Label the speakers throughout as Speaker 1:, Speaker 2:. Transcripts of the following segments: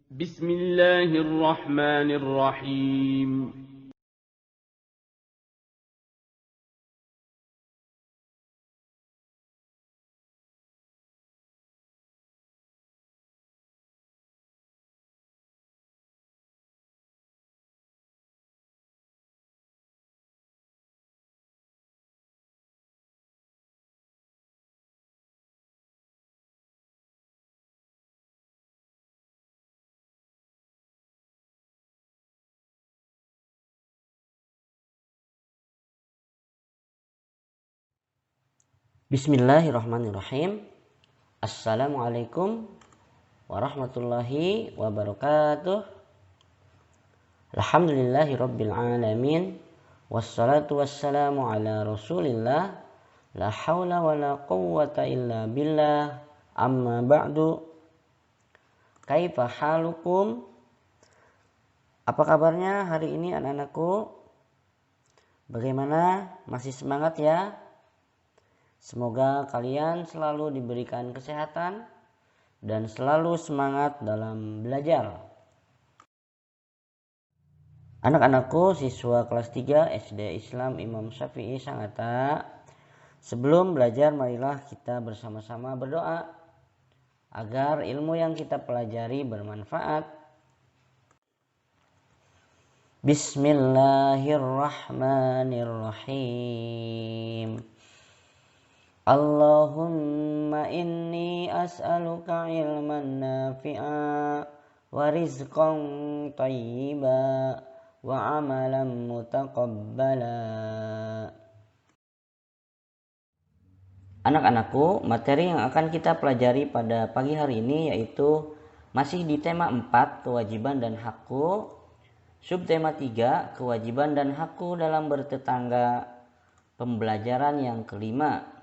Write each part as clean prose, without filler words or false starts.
Speaker 1: بسم الله الرحمن الرحيم.
Speaker 2: Bismillahirrahmanirrahim. Assalamualaikum warahmatullahi wabarakatuh. Alhamdulillahirabbil alamin. Wassalatu wassalamu ala Rasulillah. La haula wala quwwata illa billah. Amma ba'du. Kaifa halukum? Apa kabarnya hari ini anak-anakku? Bagaimana? Masih semangat ya? Semoga kalian selalu diberikan kesehatan dan selalu semangat dalam belajar. Anak-anakku, siswa kelas 3 SD Islam Imam Syafi'i Sangatta, sebelum belajar marilah kita bersama-sama berdoa agar ilmu yang kita pelajari bermanfaat. Bismillahirrahmanirrahim. Allahumma inni as'aluka ilman nafi'a wa rizqan thayyiba wa amalan mutaqabbala. Anak-anakku, materi yang akan kita pelajari pada pagi hari ini yaitu masih di tema 4, kewajiban dan hakku, subtema 3, kewajiban dan hakku dalam bertetangga, pembelajaran yang kelima.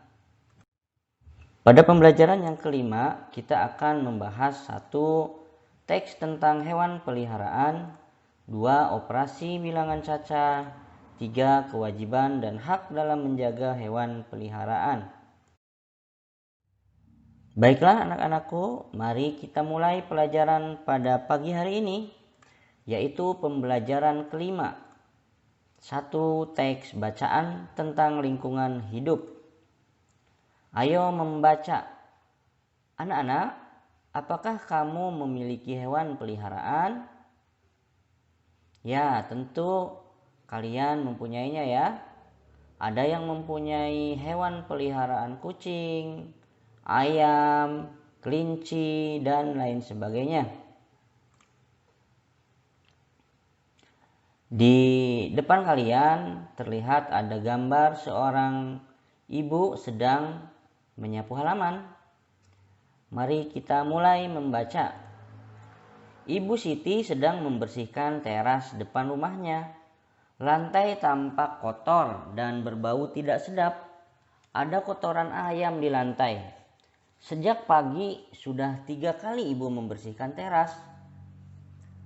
Speaker 2: Pada pembelajaran yang kelima, kita akan membahas 1, teks tentang hewan peliharaan, 2, operasi bilangan caca, 3, kewajiban dan hak dalam menjaga hewan peliharaan. Baiklah anak-anakku, mari kita mulai pelajaran pada pagi hari ini, yaitu pembelajaran kelima. 1, teks bacaan tentang lingkungan hidup. Ayo membaca. Anak-anak, apakah kamu memiliki hewan peliharaan? Ya, tentu kalian mempunyainya ya. Ada yang mempunyai hewan peliharaan kucing, ayam, kelinci, dan lain sebagainya. Di depan kalian terlihat ada gambar seorang ibu sedang menyapu halaman. Mari kita mulai membaca. Ibu Siti sedang membersihkan teras depan rumahnya. Lantai tampak kotor dan berbau tidak sedap. Ada kotoran ayam di lantai. Sejak pagi sudah 3 kali ibu membersihkan teras.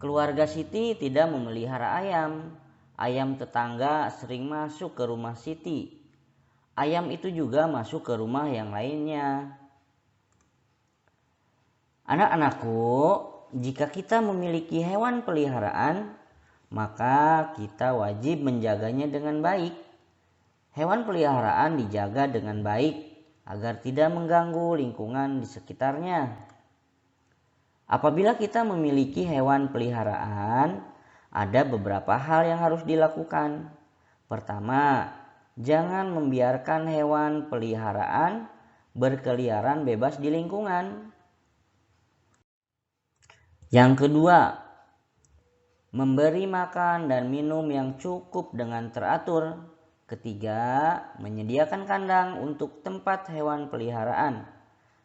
Speaker 2: Keluarga Siti tidak memelihara ayam. Ayam tetangga sering masuk ke rumah Siti. Ayam itu juga masuk ke rumah yang lainnya. Anak-anakku, jika kita memiliki hewan peliharaan, maka kita wajib menjaganya dengan baik. Hewan peliharaan dijaga dengan baik agar tidak mengganggu lingkungan di sekitarnya. Apabila kita memiliki hewan peliharaan, ada beberapa hal yang harus dilakukan. Pertama, jangan membiarkan hewan peliharaan berkeliaran bebas di lingkungan. Yang kedua, memberi makan dan minum yang cukup dengan teratur. Ketiga, menyediakan kandang untuk tempat hewan peliharaan.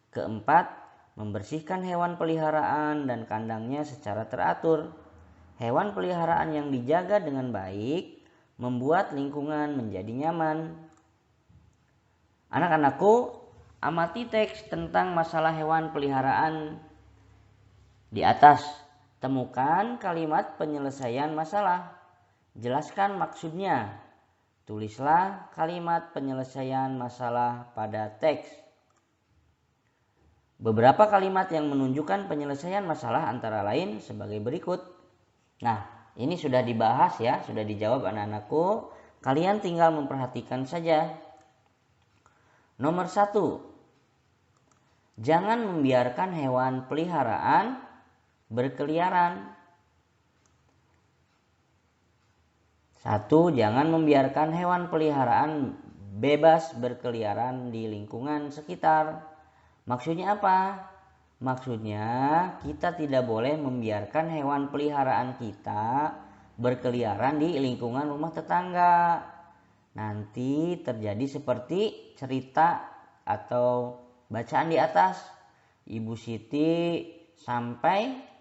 Speaker 2: Keempat, membersihkan hewan peliharaan dan kandangnya secara teratur. Hewan peliharaan yang dijaga dengan baik membuat lingkungan menjadi nyaman. Anak-anakku, amati teks tentang masalah hewan peliharaan di atas. Temukan kalimat penyelesaian masalah. Jelaskan maksudnya. Tulislah kalimat penyelesaian masalah pada teks. Beberapa kalimat yang menunjukkan penyelesaian masalah antara lain sebagai berikut. Nah, ini sudah dibahas ya, sudah dijawab anak-anakku. Kalian tinggal memperhatikan saja. Nomor 1, jangan membiarkan hewan peliharaan berkeliaran. 1. Jangan membiarkan hewan peliharaan bebas berkeliaran di lingkungan sekitar. Maksudnya apa? Maksudnya kita tidak boleh membiarkan hewan peliharaan kita berkeliaran di lingkungan rumah tetangga. Nanti terjadi seperti cerita atau bacaan di atas. Ibu Siti sampai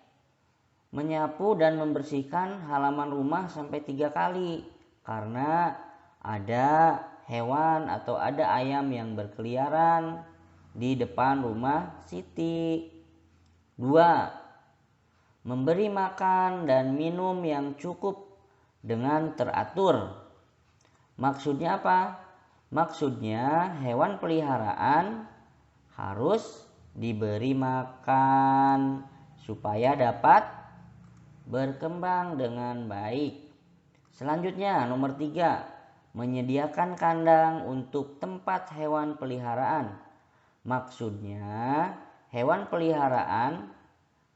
Speaker 2: menyapu dan membersihkan halaman rumah sampai 3 kali karena ada hewan atau ada ayam yang berkeliaran di depan rumah Siti. 2. Memberi makan dan minum yang cukup dengan teratur. Maksudnya apa? Maksudnya hewan peliharaan harus diberi makan supaya dapat berkembang dengan baik. Selanjutnya nomor 3, menyediakan kandang untuk tempat hewan peliharaan. Maksudnya hewan peliharaan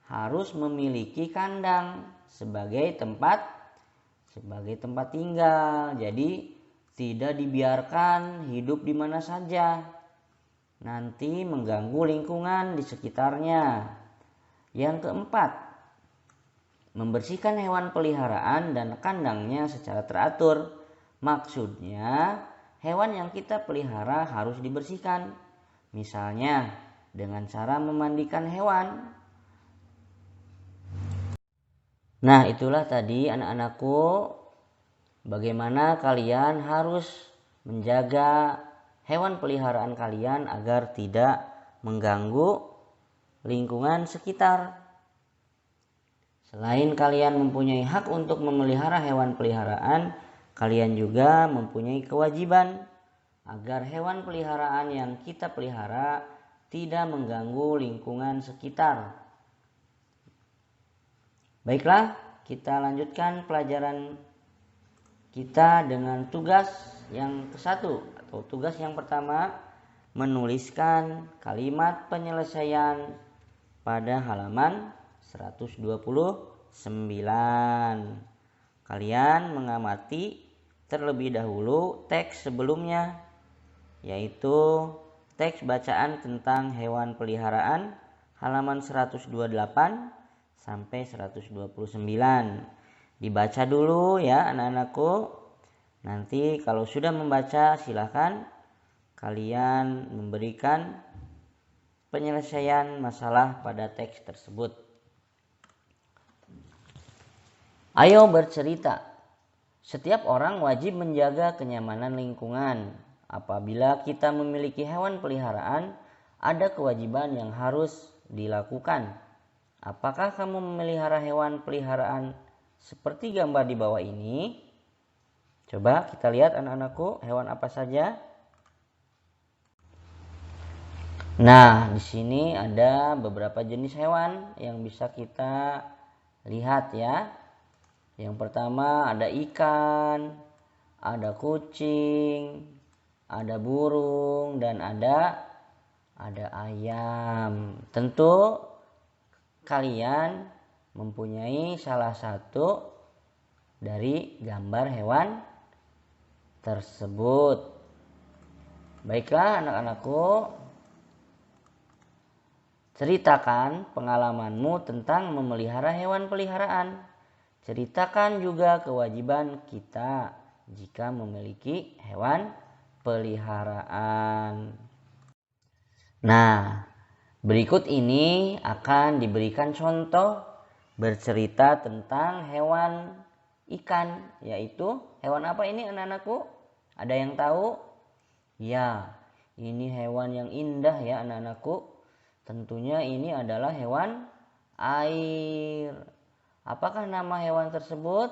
Speaker 2: harus memiliki kandang sebagai tempat tinggal. Jadi tidak dibiarkan hidup di mana saja. Nanti mengganggu lingkungan di sekitarnya. Yang keempat, membersihkan hewan peliharaan dan kandangnya secara teratur. Maksudnya hewan yang kita pelihara harus dibersihkan. Misalnya dengan cara memandikan hewan. Nah, itulah tadi anak-anakku bagaimana kalian harus menjaga hewan peliharaan kalian agar tidak mengganggu lingkungan sekitar. Selain kalian mempunyai hak untuk memelihara hewan peliharaan, kalian juga mempunyai kewajiban agar hewan peliharaan yang kita pelihara tidak mengganggu lingkungan sekitar. Baiklah, kita lanjutkan pelajaran kita dengan tugas yang ke-1 atau tugas yang pertama, menuliskan kalimat penyelesaian pada halaman 129. Kalian mengamati terlebih dahulu teks sebelumnya, yaitu teks bacaan tentang hewan peliharaan halaman 128 sampai 129. Dibaca dulu ya anak-anakku. Nanti kalau sudah membaca silahkan kalian memberikan penyelesaian masalah pada teks tersebut. Ayo bercerita. Setiap orang wajib menjaga kenyamanan lingkungan. Apabila kita memiliki hewan peliharaan, ada kewajiban yang harus dilakukan. Apakah kamu memelihara hewan peliharaan seperti gambar di bawah ini? Coba kita lihat anak-anakku, hewan apa saja? Nah, di sini ada beberapa jenis hewan yang bisa kita lihat ya. Yang pertama ada ikan, ada kucing, ada burung, dan ada ayam. Tentu kalian mempunyai salah satu dari gambar hewan tersebut. Baiklah anak-anakku, ceritakan pengalamanmu tentang memelihara hewan peliharaan. Ceritakan juga kewajiban kita jika memiliki hewan peliharaan. Nah, berikut ini akan diberikan contoh bercerita tentang hewan ikan, yaitu hewan apa ini anak-anakku? Ada yang tahu? Ya, ini hewan yang indah ya anak-anakku. Tentunya ini adalah hewan air. Apakah nama hewan tersebut?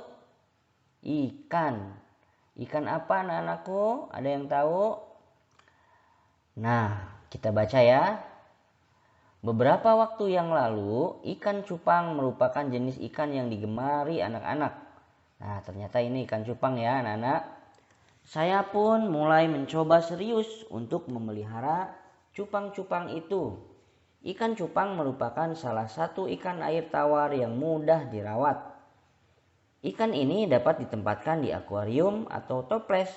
Speaker 2: Ikan. Ikan apa anak-anakku? Ada yang tahu? Nah, kita baca ya. Beberapa waktu yang lalu, ikan cupang merupakan jenis ikan yang digemari anak-anak. Nah, ternyata ini ikan cupang ya anak-anak. Saya pun mulai mencoba serius untuk memelihara cupang-cupang itu. Ikan cupang merupakan salah satu ikan air tawar yang mudah dirawat. Ikan ini dapat ditempatkan di akuarium atau toples.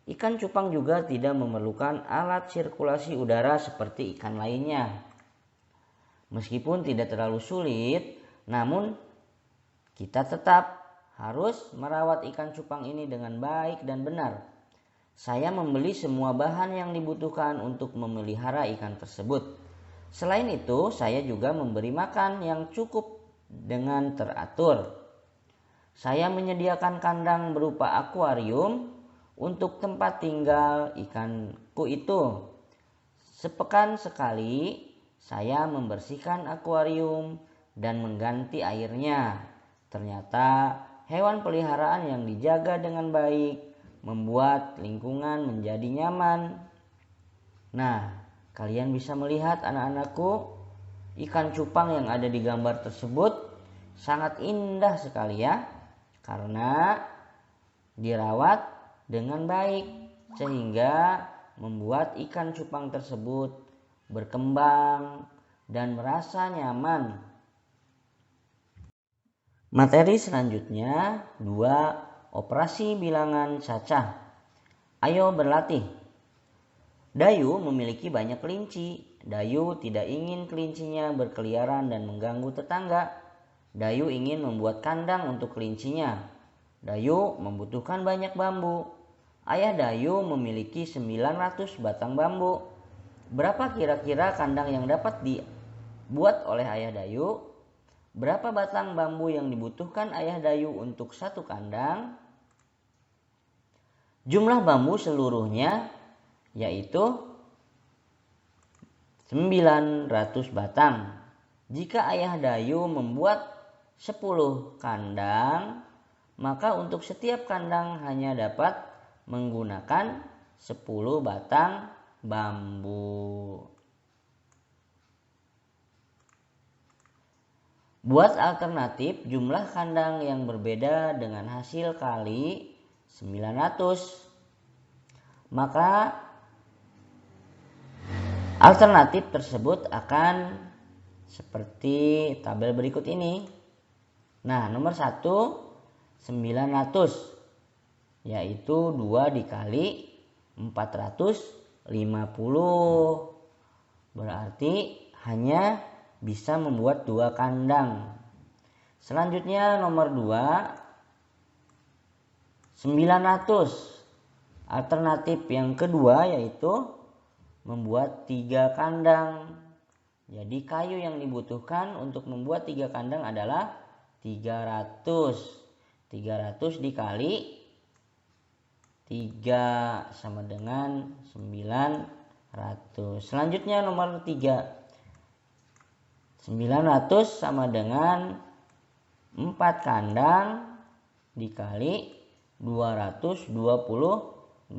Speaker 2: Ikan cupang juga tidak memerlukan alat sirkulasi udara seperti ikan lainnya. Meskipun tidak terlalu sulit, namun kita tetap harus merawat ikan cupang ini dengan baik dan benar. Saya membeli semua bahan yang dibutuhkan untuk memelihara ikan tersebut. Selain itu, saya juga memberi makan yang cukup dengan teratur. Saya menyediakan kandang berupa akuarium untuk tempat tinggal ikanku itu. Sepekan sekali, saya membersihkan akuarium dan mengganti airnya. Ternyata hewan peliharaan yang dijaga dengan baik membuat lingkungan menjadi nyaman. Nah, kalian bisa melihat anak-anakku, ikan cupang yang ada di gambar tersebut sangat indah sekali ya, karena dirawat dengan baik sehingga membuat ikan cupang tersebut berkembang dan merasa nyaman. Materi selanjutnya 2. Operasi bilangan cacah. Ayo berlatih. Dayu memiliki banyak kelinci. Dayu tidak ingin kelincinya berkeliaran dan mengganggu tetangga. Dayu ingin membuat kandang untuk kelincinya. Dayu membutuhkan banyak bambu. Ayah Dayu memiliki 900 batang bambu. Berapa kira-kira kandang yang dapat dibuat oleh Ayah Dayu? Berapa batang bambu yang dibutuhkan Ayah Dayu untuk satu kandang? Jumlah bambu seluruhnya yaitu 900 batang. Jika Ayah Dayu membuat 10 kandang, maka untuk setiap kandang hanya dapat menggunakan 10 batang bambu. Buat alternatif jumlah kandang yang berbeda dengan hasil kali 900. Maka alternatif tersebut akan seperti tabel berikut ini. Nah, nomor 1 900 yaitu 2 dikali 450. Berarti hanya bisa membuat 2 kandang. Selanjutnya nomor 2 900. Alternatif yang kedua yaitu membuat 3 kandang. Jadi kayu yang dibutuhkan untuk membuat 3 kandang adalah 300. 300 dikali 3 sama dengan 900. Selanjutnya nomor 3. 900 sama dengan 4 kandang dikali 225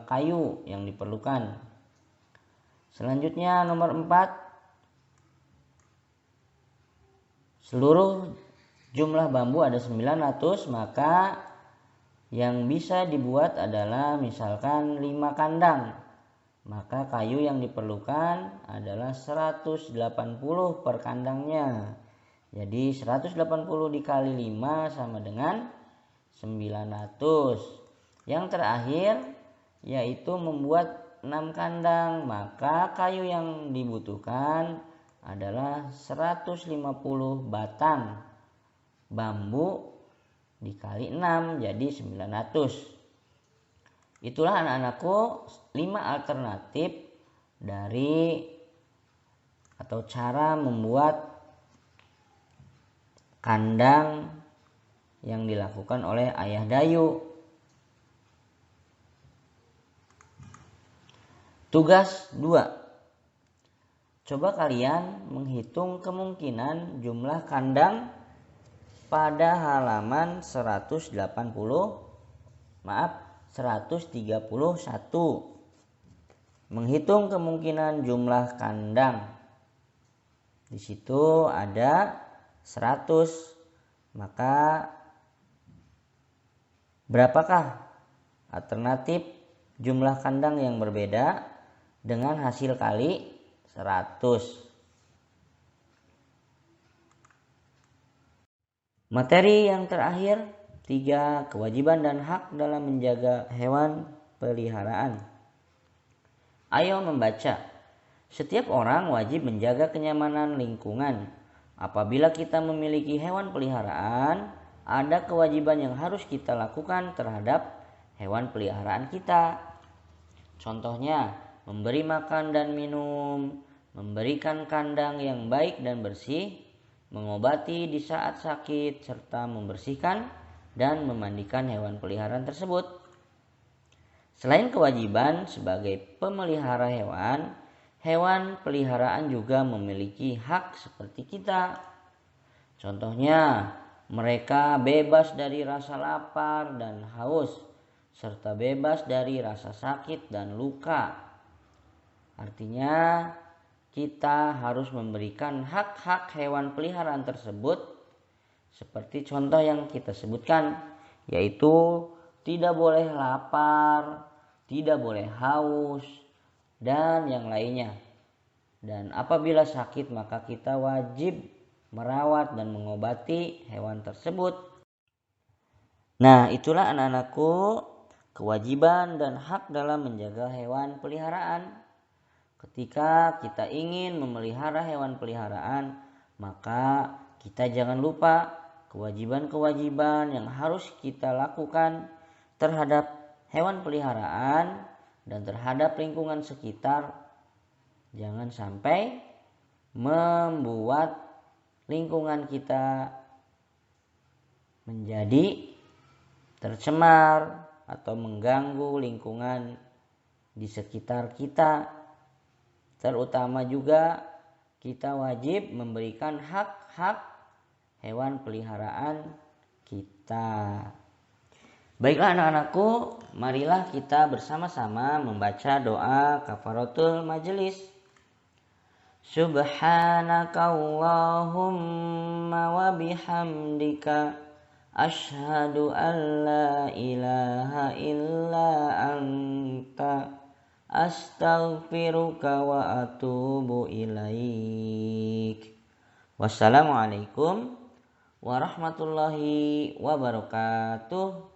Speaker 2: kayu yang diperlukan. Selanjutnya nomor 4. Seluruh jumlah bambu ada 900, maka yang bisa dibuat adalah misalkan 5 kandang. Maka kayu yang diperlukan adalah 180 per kandangnya. Jadi 180 dikali 5 sama dengan 900. Yang terakhir yaitu membuat 6 kandang. Maka kayu yang dibutuhkan adalah 150 batang bambu dikali 6 jadi 900. Itulah anak-anakku 5 alternatif dari atau cara membuat kandang yang dilakukan oleh Ayah Dayu. Tugas 2. Coba kalian menghitung kemungkinan jumlah kandang pada halaman 131. menghitung kemungkinan jumlah kandang. Di situ ada 100. Maka berapakah alternatif jumlah kandang yang berbeda dengan hasil kali 100? Materi yang terakhir, 3 kewajiban dan hak dalam menjaga hewan peliharaan. Ayo membaca. Setiap orang wajib menjaga kenyamanan lingkungan. Apabila kita memiliki hewan peliharaan, ada kewajiban yang harus kita lakukan terhadap hewan peliharaan kita. Contohnya, memberi makan dan minum, memberikan kandang yang baik dan bersih, mengobati di saat sakit, serta membersihkan dan memandikan hewan peliharaan tersebut. Selain kewajiban sebagai pemelihara hewan, hewan peliharaan juga memiliki hak seperti kita. Contohnya, mereka bebas dari rasa lapar dan haus, serta bebas dari rasa sakit dan luka. Artinya, kita harus memberikan hak-hak hewan peliharaan tersebut seperti contoh yang kita sebutkan, yaitu tidak boleh lapar, tidak boleh haus, dan yang lainnya. Dan apabila sakit maka kita wajib merawat dan mengobati hewan tersebut. Nah, itulah anak-anakku kewajiban dan hak dalam menjaga hewan peliharaan. Ketika kita ingin memelihara hewan peliharaan, maka kita jangan lupa kewajiban-kewajiban yang harus kita lakukan terhadap hewan peliharaan dan terhadap lingkungan sekitar. Jangan sampai membuat lingkungan kita menjadi tercemar atau mengganggu lingkungan di sekitar kita. Terutama juga kita wajib memberikan hak-hak hewan peliharaan kita. Baiklah anak-anakku, marilah kita bersama-sama membaca doa kafaratul majelis. Subhanakallahumma wa bihamdika asyhadu an la ilaha illa anta astaghfiruka wa atubu ilaik. Wassalamualaikum warahmatullahi wabarakatuh.